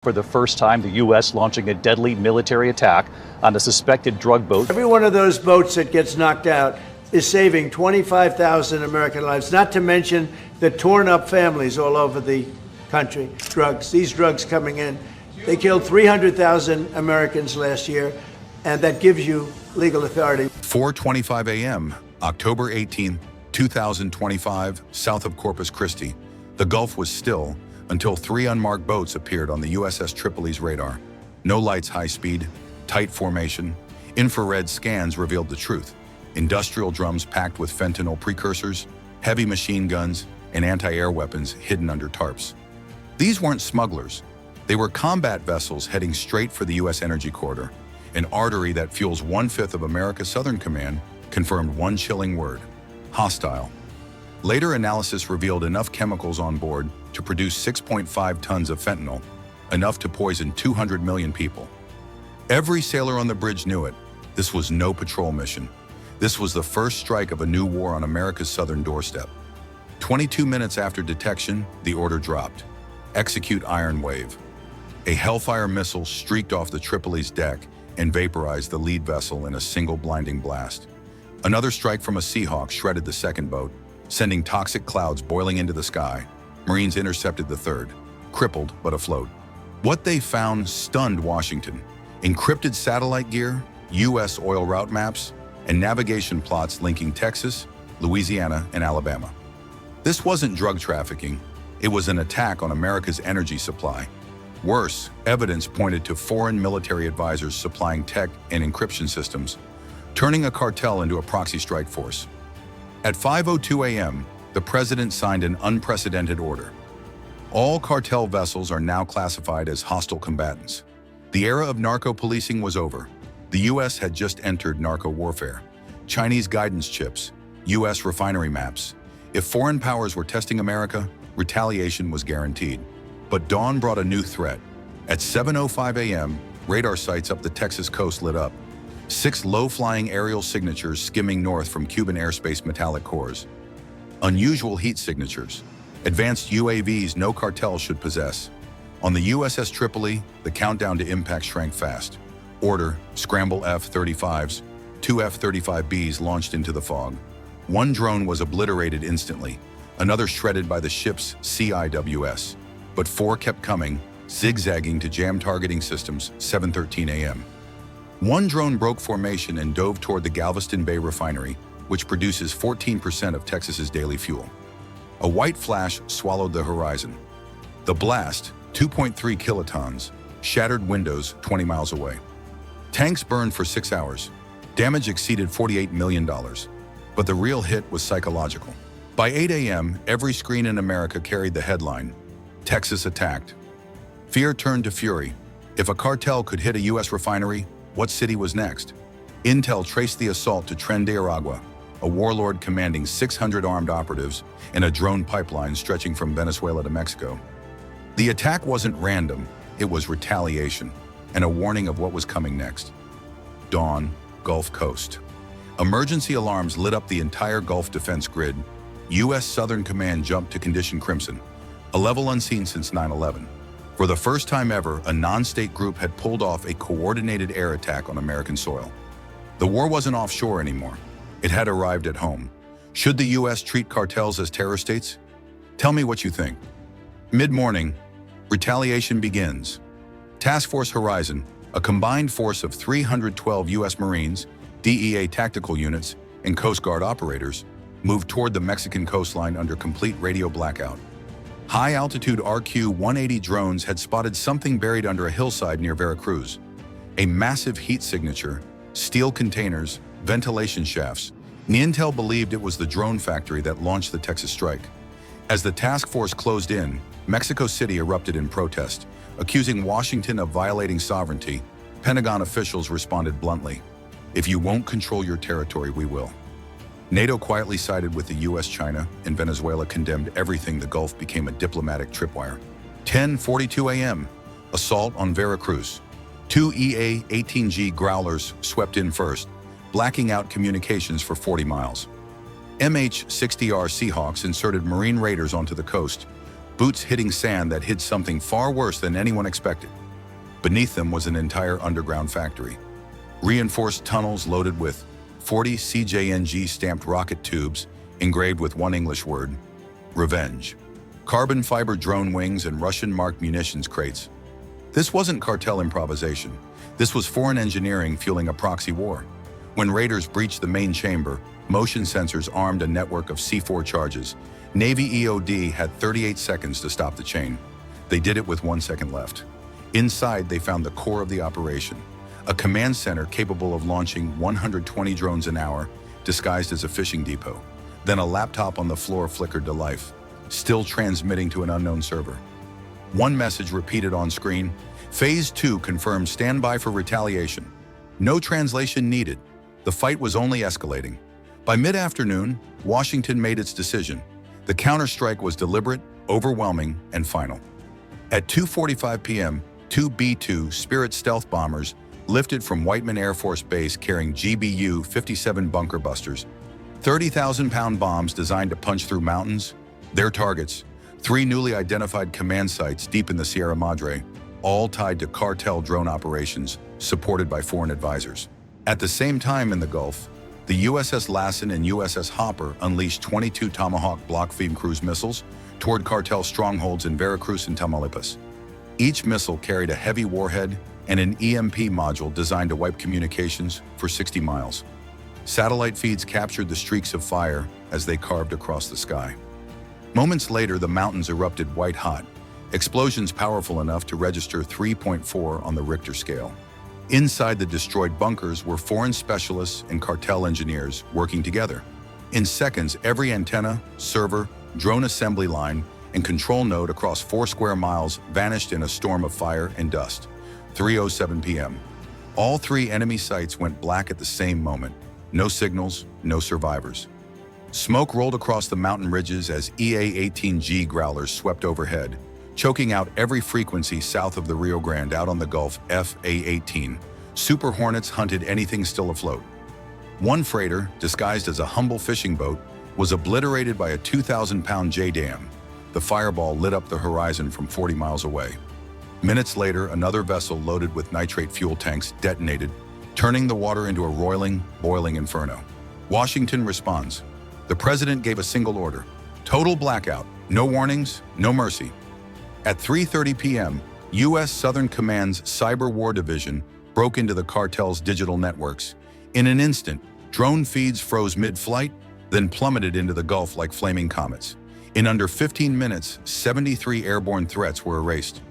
For the first time, the U.S. launching a deadly military attack on a suspected drug boat. Every one of those boats that gets knocked out is saving 25,000 American lives, not to mention the torn up families all over the country. These drugs coming in. They killed 300,000 Americans last year, and that gives you legal authority. 4:25 a.m., October 18, 2025, south of Corpus Christi. The Gulf was still until 3 unmarked boats appeared on the USS Tripoli's radar. No lights, high speed, tight formation. Infrared scans revealed the truth. Industrial drums packed with fentanyl precursors, heavy machine guns, and anti-air weapons hidden under tarps. These weren't smugglers. They were combat vessels heading straight for the U.S. Energy Corridor, an artery that fuels 1/5 of America's Southern Command, confirmed one chilling word: hostile. Later analysis revealed enough chemicals on board to produce 6.5 tons of fentanyl, enough to poison 200 million people. Every sailor on the bridge knew it. This was no patrol mission. This was the first strike of a new war on America's southern doorstep. 22 minutes after detection, the order dropped. Execute Iron Wave. A Hellfire missile streaked off the Tripoli's deck and vaporized the lead vessel in a single blinding blast. Another strike from a Seahawk shredded the second boat, sending toxic clouds boiling into the sky. Marines intercepted the third, crippled but afloat. What they found stunned Washington: encrypted satellite gear, U.S. oil route maps, and navigation plots linking Texas, Louisiana, and Alabama. This wasn't drug trafficking. It was an attack on America's energy supply. Worse, evidence pointed to foreign military advisors supplying tech and encryption systems, turning a cartel into a proxy strike force. At 5:02 a.m., the president signed an unprecedented order. All cartel vessels are now classified as hostile combatants. The era of narco-policing was over. The U.S. had just entered narco warfare. Chinese guidance chips, U.S. refinery maps. If foreign powers were testing America, retaliation was guaranteed. But dawn brought a new threat. At 7:05 a.m., radar sites up the Texas coast lit up. 6 low-flying aerial signatures skimming north from Cuban airspace metallic cores. Unusual heat signatures. Advanced UAVs no cartel should possess. On the USS Tripoli, the countdown to impact shrank fast. Order: scramble F-35s. 2 F-35Bs launched into the fog. One drone was obliterated instantly, another shredded by the ship's CIWS. But 4 kept coming, zigzagging to jam targeting systems. 7:13 a.m. One drone broke formation and dove toward the Galveston Bay refinery, which produces 14% of Texas's daily fuel. A white flash swallowed the horizon. The blast, 2.3 kilotons, shattered windows 20 miles away. Tanks burned for 6 hours. Damage exceeded $48 million. But the real hit was psychological. By 8 a.m., every screen in America carried the headline: Texas attacked. Fear turned to fury. If a cartel could hit a U.S. refinery, what city was next? Intel traced the assault to Tren de Aragua, a warlord commanding 600 armed operatives in a drone pipeline stretching from Venezuela to Mexico. The attack wasn't random, it was retaliation, and a warning of what was coming next. Dawn, Gulf Coast. Emergency alarms lit up the entire Gulf defense grid. U.S. Southern Command jumped to condition crimson, a level unseen since 9/11. For the first time ever, a non-state group had pulled off a coordinated air attack on American soil. The war wasn't offshore anymore. It had arrived at home. Should the U.S. treat cartels as terror states? Tell me what you think. Mid-morning, retaliation begins. Task Force Horizon, a combined force of 312 U.S. Marines, DEA tactical units, and Coast Guard operators, moved toward the Mexican coastline under complete radio blackout. High-altitude RQ-180 drones had spotted something buried under a hillside near Veracruz. A massive heat signature, steel containers, ventilation shafts. Intel believed it was the drone factory that launched the Texas strike. As the task force closed in, Mexico City erupted in protest, accusing Washington of violating sovereignty. Pentagon officials responded bluntly: "If you won't control your territory, we will." NATO quietly sided with the U.S. China, and Venezuela condemned everything. The Gulf became a diplomatic tripwire. 10:42 a.m. Assault on Veracruz. 2 EA-18G Growlers swept in first, blacking out communications for 40 miles. MH-60R Seahawks inserted Marine raiders onto the coast, boots hitting sand that hid something far worse than anyone expected. Beneath them was an entire underground factory. Reinforced tunnels loaded with 40 CJNG stamped rocket tubes engraved with one English word, revenge. Carbon fiber drone wings and Russian-marked munitions crates. This wasn't cartel improvisation. This was foreign engineering fueling a proxy war. When raiders breached the main chamber, motion sensors armed a network of C4 charges. Navy EOD had 38 seconds to stop the chain. They did it with 1 second left. Inside, they found the core of the operation, a command center capable of launching 120 drones an hour, disguised as a fishing depot. Then a laptop on the floor flickered to life, still transmitting to an unknown server. One message repeated on screen: Phase 2 confirmed standby for retaliation. No translation needed. The fight was only escalating. By mid-afternoon, Washington made its decision. The counterstrike was deliberate, overwhelming, and final. At 2:45 p.m., two B-2 Spirit stealth bombers lifted from Whiteman Air Force Base carrying GBU-57 bunker busters, 30,000-pound bombs designed to punch through mountains. Their targets, 3 newly identified command sites deep in the Sierra Madre, all tied to cartel drone operations supported by foreign advisors. At the same time in the Gulf, the USS Lassen and USS Hopper unleashed 22 Tomahawk Block V cruise missiles toward cartel strongholds in Veracruz and Tamaulipas. Each missile carried a heavy warhead and an EMP module designed to wipe communications for 60 miles. Satellite feeds captured the streaks of fire as they carved across the sky. Moments later, the mountains erupted white-hot, explosions powerful enough to register 3.4 on the Richter scale. Inside the destroyed bunkers were foreign specialists and cartel engineers working together. In seconds, every antenna, server, drone assembly line, and control node across 4 square miles vanished in a storm of fire and dust. 3:07 p.m. All 3 enemy sites went black at the same moment. No signals, no survivors. Smoke rolled across the mountain ridges as EA-18G growlers swept overhead, choking out every frequency south of the Rio Grande. Out on the Gulf, FA-18 Super Hornets hunted anything still afloat. One freighter, disguised as a humble fishing boat, was obliterated by a 2,000-pound JDAM. The fireball lit up the horizon from 40 miles away. Minutes later, another vessel loaded with nitrate fuel tanks detonated, turning the water into a roiling, boiling inferno. Washington responds. The president gave a single order: total blackout, no warnings, no mercy. At 3:30 p.m., U.S. Southern Command's Cyber War Division broke into the cartel's digital networks. In an instant, drone feeds froze mid-flight, then plummeted into the Gulf like flaming comets. In under 15 minutes, 73 airborne threats were erased.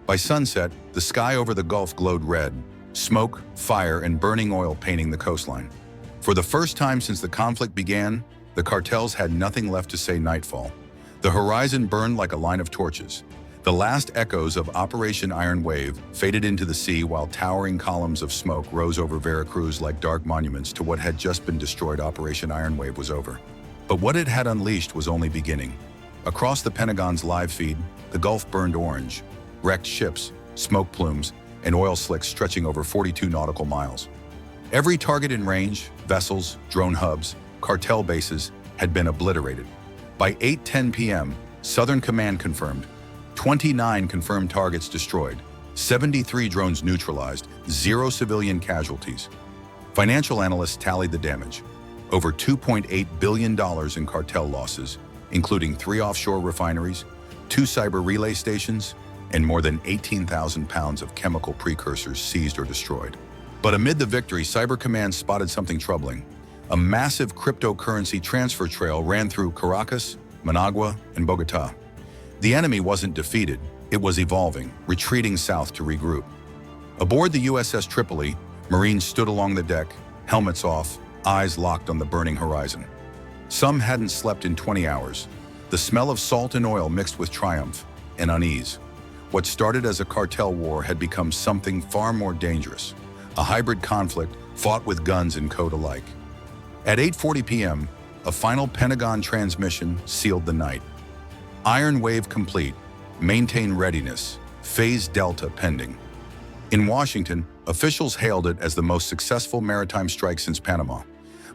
By sunset, the sky over the Gulf glowed red, smoke, fire, and burning oil painting the coastline. For the first time since the conflict began, the cartels had nothing left to say nightfall. The horizon burned like a line of torches. The last echoes of Operation Iron Wave faded into the sea while towering columns of smoke rose over Veracruz like dark monuments to what had just been destroyed. Operation Iron Wave was over. But what it had unleashed was only beginning. Across the Pentagon's live feed, the Gulf burned orange, wrecked ships, smoke plumes, and oil slicks stretching over 42 nautical miles. Every target in range, vessels, drone hubs, cartel bases, had been obliterated. By 8:10 p.m., Southern Command confirmed 29 confirmed targets destroyed, 73 drones neutralized, 0 civilian casualties. Financial analysts tallied the damage: over $2.8 billion in cartel losses, including 3 offshore refineries, 2 cyber relay stations, and more than 18,000 pounds of chemical precursors seized or destroyed. But amid the victory, Cyber Command spotted something troubling. A massive cryptocurrency transfer trail ran through Caracas, Managua, and Bogota. The enemy wasn't defeated, it was evolving, retreating south to regroup. Aboard the USS Tripoli, Marines stood along the deck, helmets off, eyes locked on the burning horizon. Some hadn't slept in 20 hours. The smell of salt and oil mixed with triumph and unease. What started as a cartel war had become something far more dangerous, a hybrid conflict fought with guns and code alike. At 8:40 p.m., a final Pentagon transmission sealed the night. Iron Wave complete, maintain readiness, phase Delta pending. In Washington, officials hailed it as the most successful maritime strike since Panama.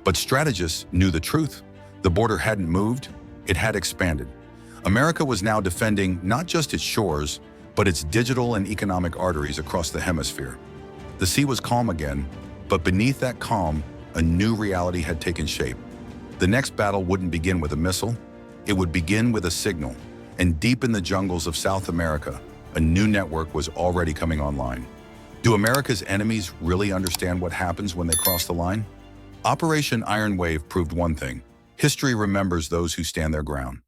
But strategists knew the truth. The border hadn't moved, it had expanded. America was now defending not just its shores, but its digital and economic arteries across the hemisphere. The sea was calm again, but beneath that calm, a new reality had taken shape. The next battle wouldn't begin with a missile, it would begin with a signal. And deep in the jungles of South America, a new network was already coming online. Do America's enemies really understand what happens when they cross the line? Operation Iron Wave proved one thing: history remembers those who stand their ground.